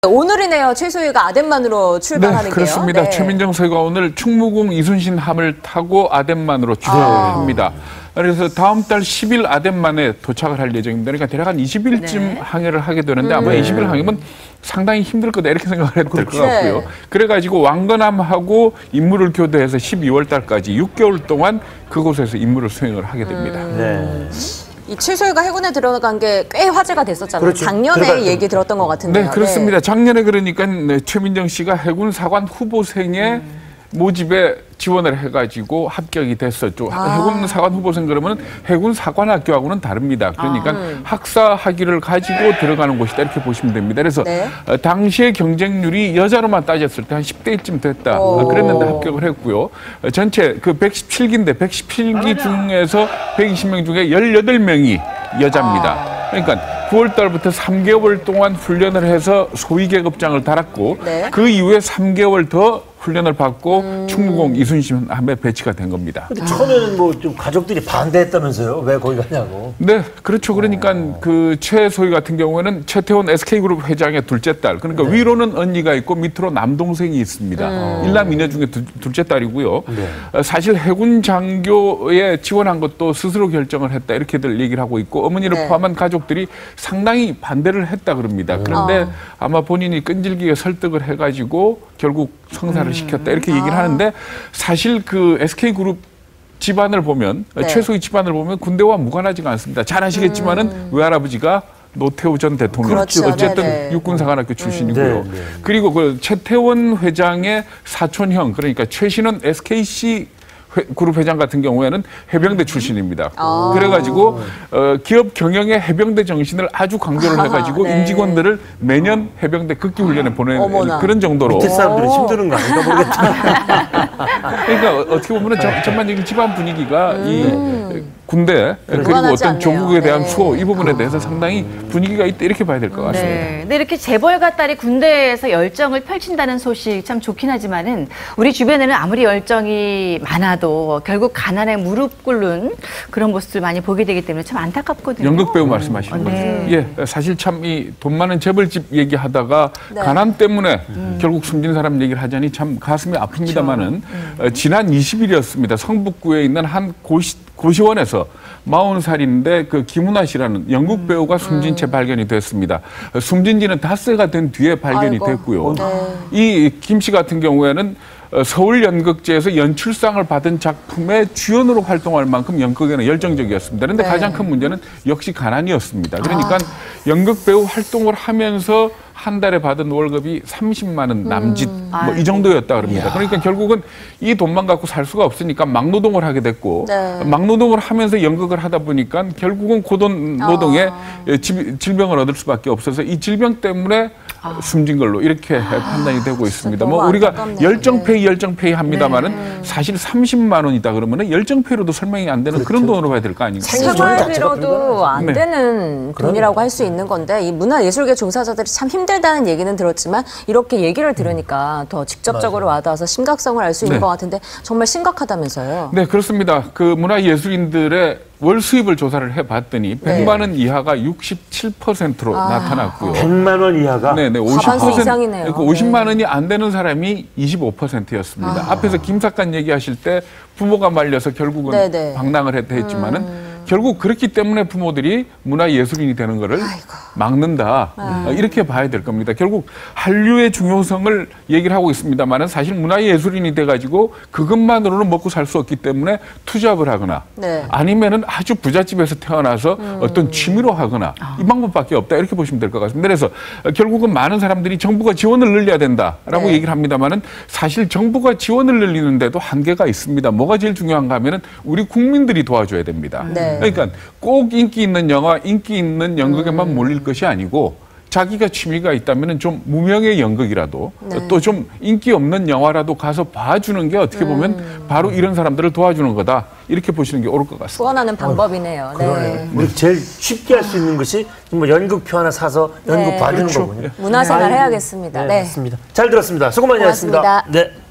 오늘이네요. 최소희가 아덴만으로 출발하는 게요. 그렇습니다. 네. 최민정 서희가 오늘 충무공 이순신 함을 타고 아덴만으로 출발합니다. 그래서 다음 달 10일 아덴만에 도착을 할 예정입니다. 그러니까 대략 한 20일쯤 항해를 하게 되는데 아마 20일 항해면 상당히 힘들 거다 이렇게 생각을 해도 될 것 같고요. 그래가지고 왕건함하고 임무를 교대해서 12월 달까지 6개월 동안 그곳에서 임무를 수행을 하게 됩니다. 이 최소희가 해군에 들어간 게 꽤 화제가 됐었잖아요. 그렇죠. 작년에 얘기 들었던 것 같은데요. 네, 그렇습니다. 작년에 그러니까 최민정 씨가 해군 사관 후보생의 모집에 지원을 해가지고 합격이 됐었죠. 해군 사관 후보생 그러면 해군 사관학교하고는 다릅니다. 그러니까 학사 학위를 가지고 들어가는 곳이다 이렇게 보시면 됩니다. 그래서 당시의 경쟁률이 여자로만 따졌을 때 한 10대 1쯤 됐다. 그랬는데 합격을 했고요. 전체 그 117기인데 117기 중에서 120명 중에 18명이 여자입니다. 그러니까 9월 달부터 3개월 동안 훈련을 해서 소위 계급장을 달았고 그 이후에 3개월 더 훈련을 받고 충무공 이순신 함에 배치가 된 겁니다. 근데 처음에는 뭐 좀 가족들이 반대했다면서요? 왜 거기 가냐고? 네, 그렇죠. 그러니까 그 최소희 같은 경우에는 최태원 SK그룹 회장의 둘째 딸. 그러니까 위로는 언니가 있고 밑으로 남동생이 있습니다. 일남 이녀 중에 둘째 딸이고요. 사실 해군 장교에 지원한 것도 스스로 결정을 했다 이렇게들 얘기를 하고 있고 어머니를 포함한 가족들이 상당히 반대를 했다 그럽니다. 그런데 아마 본인이 끈질기게 설득을 해가지고 결국 성사를 시켰다 이렇게 얘기를 하는데 사실 그 SK그룹 집안을 보면 최소희 집안을 보면 군대와 무관하지가 않습니다. 잘 아시겠지만은 외할아버지가 노태우 전 대통령 어쨌든 육군사관학교 출신이고요. 그리고 그 최태원 회장의 사촌형 그러니까 최신원 SKC 그룹 회장 같은 경우에는 해병대 출신입니다. 그래가지고 기업 경영의 해병대 정신을 아주 강조를 해가지고 임직원들을 매년 해병대 극기훈련에 보내는 그런 정도로. 밑에 사람들이 힘드는 거 아닌가 모르겠다. 그러니까 어떻게 보면 전반적인 집안 분위기가 이 군대 그리고 어떤 조국에 대한 수호 이 부분에 대해서 상당히 분위기가 있다 이렇게 봐야 될 것 같습니다. 근데 이렇게 재벌가 딸이 군대에서 열정을 펼친다는 소식 참 좋긴 하지만은 우리 주변에는 아무리 열정이 많아도 결국 가난에 무릎 꿇는 그런 모습들 많이 보게 되기 때문에 참 안타깝거든요. 연극 배우 말씀하시는 거죠. 예, 사실 참 이 돈 많은 재벌집 얘기하다가 가난 때문에 결국 숨진 사람 얘기를 하자니 참 가슴이 아픕니다만은 지난 20일이었습니다. 성북구에 있는 한 고시원에서 40살인데 그 김은아 씨라는 연극 배우가 숨진 채 발견이 됐습니다. 숨진 지는 닷새가 된 뒤에 발견이 됐고요. 이 김 씨 같은 경우에는 서울연극제에서 연출상을 받은 작품의 주연으로 활동할 만큼 연극에는 열정적이었습니다. 그런데 가장 큰 문제는 역시 가난이었습니다. 그러니까 연극 배우 활동을 하면서 한 달에 받은 월급이 30만 원 남짓 뭐 이 정도였다 그럽니다. 그러니까 결국은 이 돈만 갖고 살 수가 없으니까 막노동을 하게 됐고 막노동을 하면서 연극을 하다 보니까 결국은 고돈 노동에 질병을 얻을 수밖에 없어서 이 질병 때문에 숨진 걸로 이렇게 판단이 되고 있습니다. 뭐 우리가 열정페이 합니다만은 사실 30만 원이다 그러면은 열정페이로도 설명이 안 되는 그런 돈으로 봐야 될 거 아닌가요? 생활비로도 안 되는 돈이라고 할 수 있는 건데 이 문화예술계 종사자들이 참 힘들다는 얘기는 들었지만 이렇게 얘기를 들으니까 더 직접적으로 와닿아서 심각성을 알 수 있는 것 같은데 정말 심각하다면서요? 네, 그렇습니다. 그 문화예술인들의 월 수입을 조사를 해봤더니 100만 원 이하가 67%로 나타났고요. 100만 원 이하가? 네네, 50% 이상이네요. 50만 원이 안 되는 사람이 25%였습니다. 앞에서 김 작가 얘기하실 때 부모가 말려서 결국은 방랑을 했다 했지만은 결국 그렇기 때문에 부모들이 문화예술인이 되는 거를 막는다. 이렇게 봐야 될 겁니다. 결국 한류의 중요성을 얘기를 하고 있습니다만은 사실 문화예술인이 돼가지고 그것만으로는 먹고 살 수 없기 때문에 투잡을 하거나 아니면은 아주 부잣집에서 태어나서 어떤 취미로 하거나 이 방법밖에 없다. 이렇게 보시면 될 것 같습니다. 그래서 결국은 많은 사람들이 정부가 지원을 늘려야 된다라고 얘기를 합니다만은 사실 정부가 지원을 늘리는데도 한계가 있습니다. 뭐가 제일 중요한가 하면은 우리 국민들이 도와줘야 됩니다. 그러니까 꼭 인기 있는 영화, 인기 있는 연극에만 몰릴 것이 아니고 자기가 취미가 있다면 좀 무명의 연극이라도 또 좀 인기 없는 영화라도 가서 봐주는 게 어떻게 보면 바로 이런 사람들을 도와주는 거다. 이렇게 보시는 게 옳을 것 같습니다. 후원하는 방법이네요. 우리 제일 쉽게 할 수 있는 것이 뭐 연극표 하나 사서 연극 봐주는 거군요. 문화생활 해야겠습니다. 맞습니다. 잘 들었습니다. 수고 많이 하셨습니다. 고맙습니다.